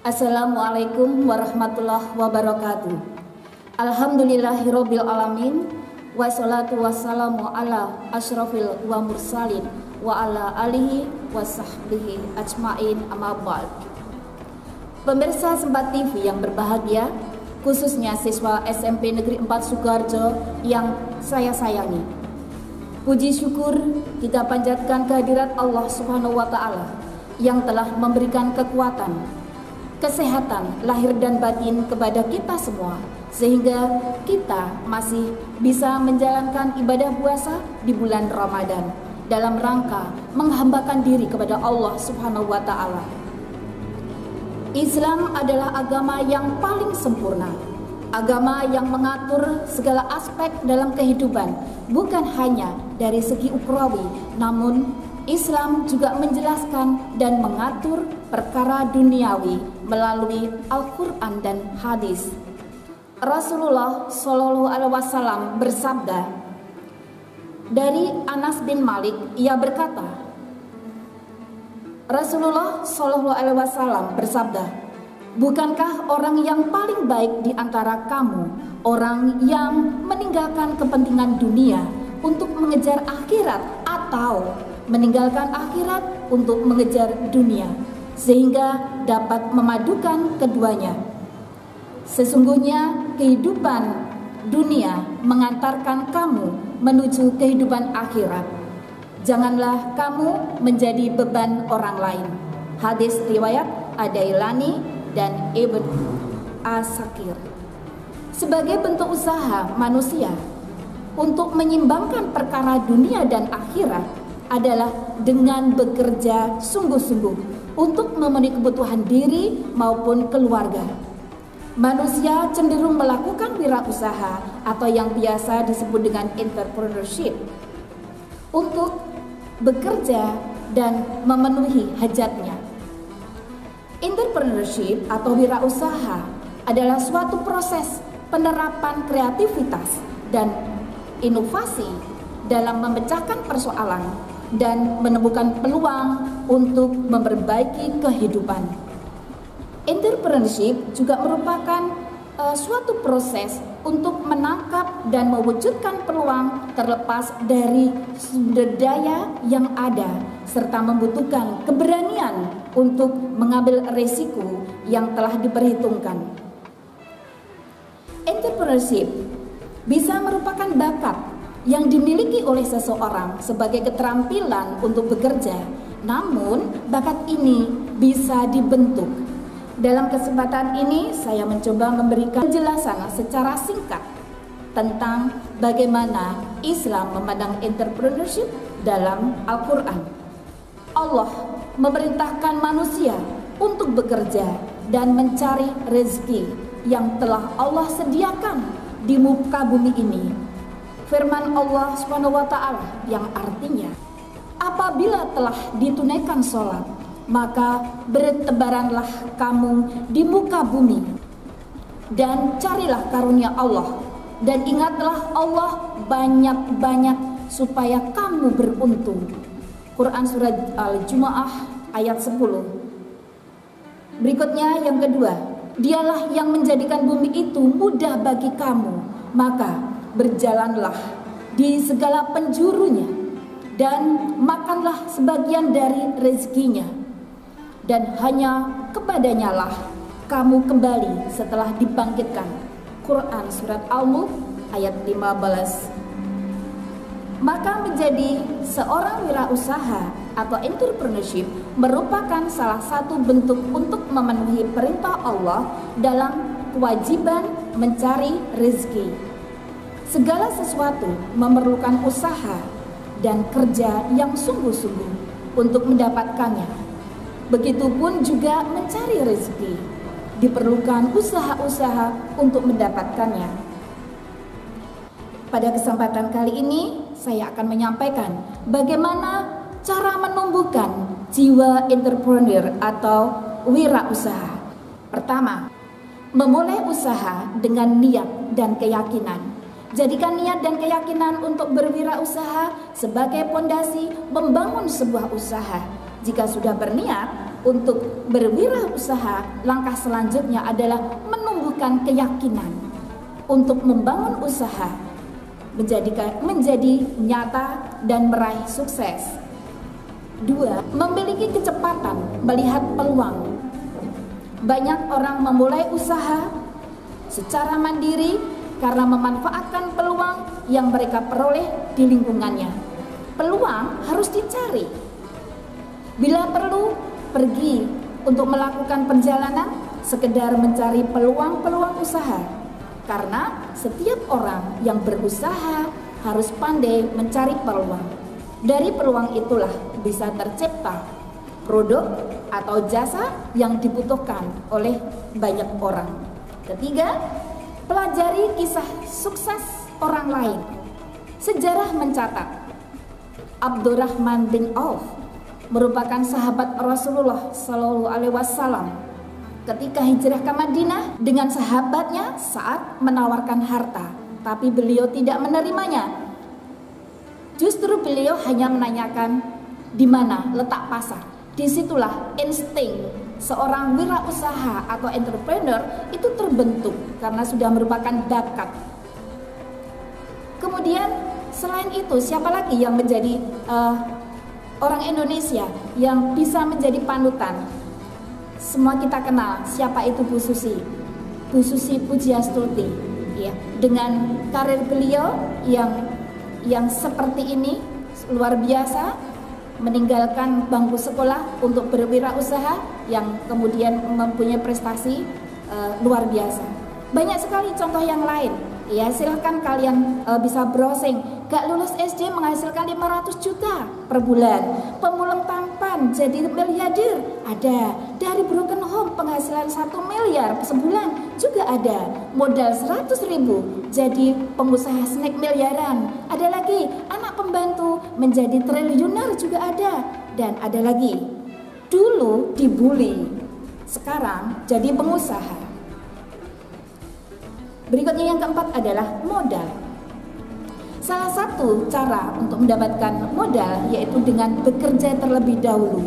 Assalamualaikum warahmatullahi wabarakatuh. Alhamdulillahirabbil alamin. Wassalatu wassalamu ala asyrafil wa mursalin wa ala alihi wa sahbihi ajmain amma ba'd. Pemirsa Sempat TV yang berbahagia, khususnya siswa SMP Negeri 4 Sukoharjo yang saya sayangi. Puji syukur kita panjatkan kehadirat Allah Subhanahu wa taala yang telah memberikan kekuatan, kesehatan lahir dan batin kepada kita semua, sehingga kita masih bisa menjalankan ibadah puasa di bulan Ramadan dalam rangka menghambakan diri kepada Allah Subhanahu wa taala. Islam adalah agama yang paling sempurna, agama yang mengatur segala aspek dalam kehidupan, bukan hanya dari segi ukrawi, namun Islam juga menjelaskan dan mengatur perkara duniawi melalui Al-Quran dan hadis. Rasulullah Shallallahu Alaihi Wasallam bersabda, dari Anas bin Malik, ia berkata, Rasulullah Shallallahu Alaihi Wasallam bersabda, bukankah orang yang paling baik di antara kamu orang yang meninggalkan kepentingan dunia untuk mengejar akhirat, atau meninggalkan akhirat untuk mengejar dunia, sehingga dapat memadukan keduanya? Sesungguhnya kehidupan dunia mengantarkan kamu menuju kehidupan akhirat. Janganlah kamu menjadi beban orang lain. Hadis riwayat Ad-Dailani dan Ibn Asakir. Sebagai bentuk usaha manusia untuk menyimbangkan perkara dunia dan akhirat adalah dengan bekerja sungguh-sungguh untuk memenuhi kebutuhan diri maupun keluarga. Manusia cenderung melakukan wirausaha atau yang biasa disebut dengan entrepreneurship untuk bekerja dan memenuhi hajatnya. Entrepreneurship atau wirausaha adalah suatu proses penerapan kreativitas dan inovasi dalam memecahkan persoalan dan menemukan peluang untuk memperbaiki kehidupan. Entrepreneurship juga merupakan suatu proses untuk menangkap dan mewujudkan peluang terlepas dari sumber daya yang ada, serta membutuhkan keberanian untuk mengambil resiko yang telah diperhitungkan. Entrepreneurship bisa merupakan bakat yang dimiliki oleh seseorang sebagai keterampilan untuk bekerja, namun bakat ini bisa dibentuk. Dalam kesempatan ini saya mencoba memberikan penjelasan secara singkat tentang bagaimana Islam memandang entrepreneurship dalam Al-Quran. Allah memerintahkan manusia untuk bekerja dan mencari rezeki yang telah Allah sediakan di muka bumi ini. Firman Allah Subhanahu wa taala yang artinya, apabila telah ditunaikan sholat, maka bertebaranlah kamu di muka bumi dan carilah karunia Allah, dan ingatlah Allah banyak-banyak supaya kamu beruntung. Quran surat Al-Jumu'ah ayat 10. Berikutnya yang kedua, dialah yang menjadikan bumi itu mudah bagi kamu, maka berjalanlah di segala penjurunya dan makanlah sebagian dari rezekinya, dan hanya kepadanya lah kamu kembali setelah dibangkitkan. Quran surat Al-Mulk ayat 15. Maka menjadi seorang wirausaha atau entrepreneurship merupakan salah satu bentuk untuk memenuhi perintah Allah dalam kewajiban mencari rezeki. Segala sesuatu memerlukan usaha dan kerja yang sungguh-sungguh untuk mendapatkannya. Begitupun juga mencari rezeki, diperlukan usaha-usaha untuk mendapatkannya. Pada kesempatan kali ini saya akan menyampaikan bagaimana cara menumbuhkan jiwa entrepreneur atau wirausaha. Pertama, memulai usaha dengan niat dan keyakinan. Jadikan niat dan keyakinan untuk berwirausaha sebagai pondasi membangun sebuah usaha. Jika sudah berniat, untuk berwirausaha, langkah selanjutnya adalah menumbuhkan keyakinan untuk membangun usaha menjadi nyata dan meraih sukses. 2. Memiliki kecepatan melihat peluang. Banyak orang memulai usaha secara mandiri karena memanfaatkan peluang yang mereka peroleh di lingkungannya. Peluang harus dicari. Bila perlu, pergi untuk melakukan perjalanan sekedar mencari peluang-peluang usaha. Karena setiap orang yang berusaha harus pandai mencari peluang. Dari peluang itulah bisa tercipta produk atau jasa yang dibutuhkan oleh banyak orang. Ketiga, pelajari kisah sukses orang lain. Sejarah mencatat Abdurrahman bin Auf merupakan sahabat Rasulullah Shallallahu Alaihi Wasallam. Ketika hijrah ke Madinah dengan sahabatnya saat menawarkan harta, tapi beliau tidak menerimanya. Justru beliau hanya menanyakan di mana letak pasar. Disitulah insting seorang wirausaha atau entrepreneur itu terbentuk karena sudah merupakan bakat. Kemudian selain itu siapa lagi yang menjadi orang Indonesia yang bisa menjadi panutan? Semua kita kenal siapa itu Bu Susi. Bu Susi Pujiastuti, ya, dengan karir beliau yang seperti ini luar biasa, meninggalkan bangku sekolah untuk berwirausaha yang kemudian mempunyai prestasi luar biasa. Banyak sekali contoh yang lain. Ya, silahkan kalian bisa browsing. Gak lulus SD menghasilkan 500 juta per bulan. Pemulung tampan jadi miliarder ada. Dari broken home penghasilan 1 miliar sebulan juga ada. Modal 100.000 jadi pengusaha snack miliaran. Ada lagi anak pembantu menjadi triliuner juga ada. Dan ada lagi dulu dibully, sekarang jadi pengusaha. Berikutnya yang keempat adalah modal. Salah satu cara untuk mendapatkan modal yaitu dengan bekerja terlebih dahulu.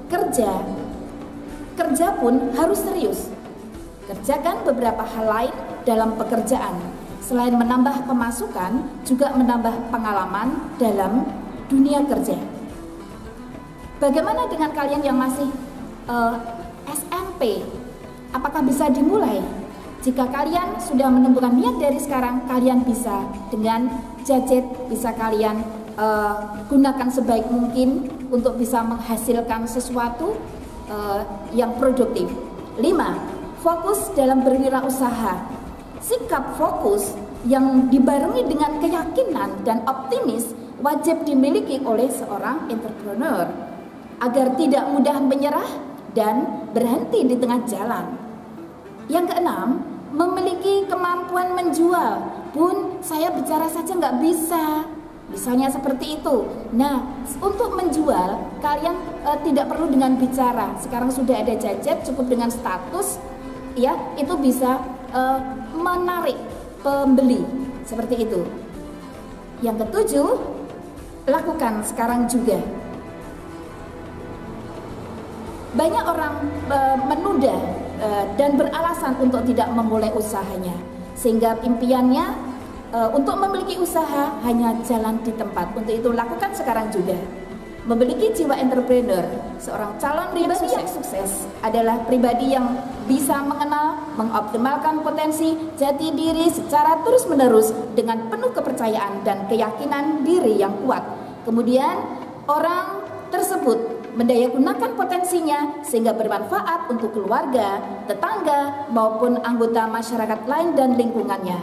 Kerja pun harus serius. Kerjakan beberapa hal lain dalam pekerjaan. Selain menambah pemasukan, juga menambah pengalaman dalam dunia kerja. Bagaimana dengan kalian yang masih SMP? Apakah bisa dimulai? Jika kalian sudah menentukan niat dari sekarang, kalian bisa dengan jajet, bisa kalian gunakan sebaik mungkin untuk bisa menghasilkan sesuatu yang produktif. 5. Fokus dalam berwirausaha. Sikap fokus yang dibarengi dengan keyakinan dan optimis wajib dimiliki oleh seorang entrepreneur agar tidak mudah menyerah dan berhenti di tengah jalan. Yang keenam, memiliki kemampuan menjual. Bun, saya bicara saja nggak bisa. Misalnya seperti itu. Nah, untuk menjual, kalian tidak perlu dengan bicara. Sekarang sudah ada gadget, cukup dengan status, ya, itu bisa menarik pembeli. Seperti itu. Yang ketujuh, lakukan sekarang juga. Banyak orang menunda dan beralasan untuk tidak memulai usahanya, sehingga impiannya untuk memiliki usaha hanya jalan di tempat. Untuk itu lakukan sekarang juga. Memiliki jiwa entrepreneur, seorang calon pribadi yang sukses adalah pribadi yang bisa mengenal, mengoptimalkan potensi jati diri secara terus-menerus dengan penuh kepercayaan dan keyakinan diri yang kuat. Kemudian orang tersebut mendayagunakan potensinya sehingga bermanfaat untuk keluarga, tetangga, maupun anggota masyarakat lain dan lingkungannya.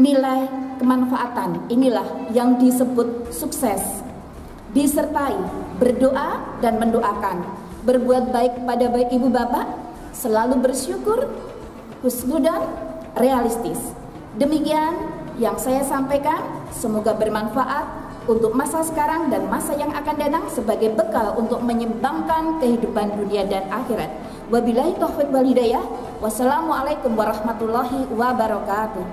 Nilai kemanfaatan inilah yang disebut sukses. Disertai berdoa dan mendoakan, berbuat baik pada baik ibu bapak, selalu bersyukur, husnudzon, realistis. Demikian yang saya sampaikan, semoga bermanfaat untuk masa sekarang dan masa yang akan datang sebagai bekal untuk menyeimbangkan kehidupan dunia dan akhirat. Wabillahi taufiq wal hidayah. Wassalamualaikum warahmatullahi wabarakatuh.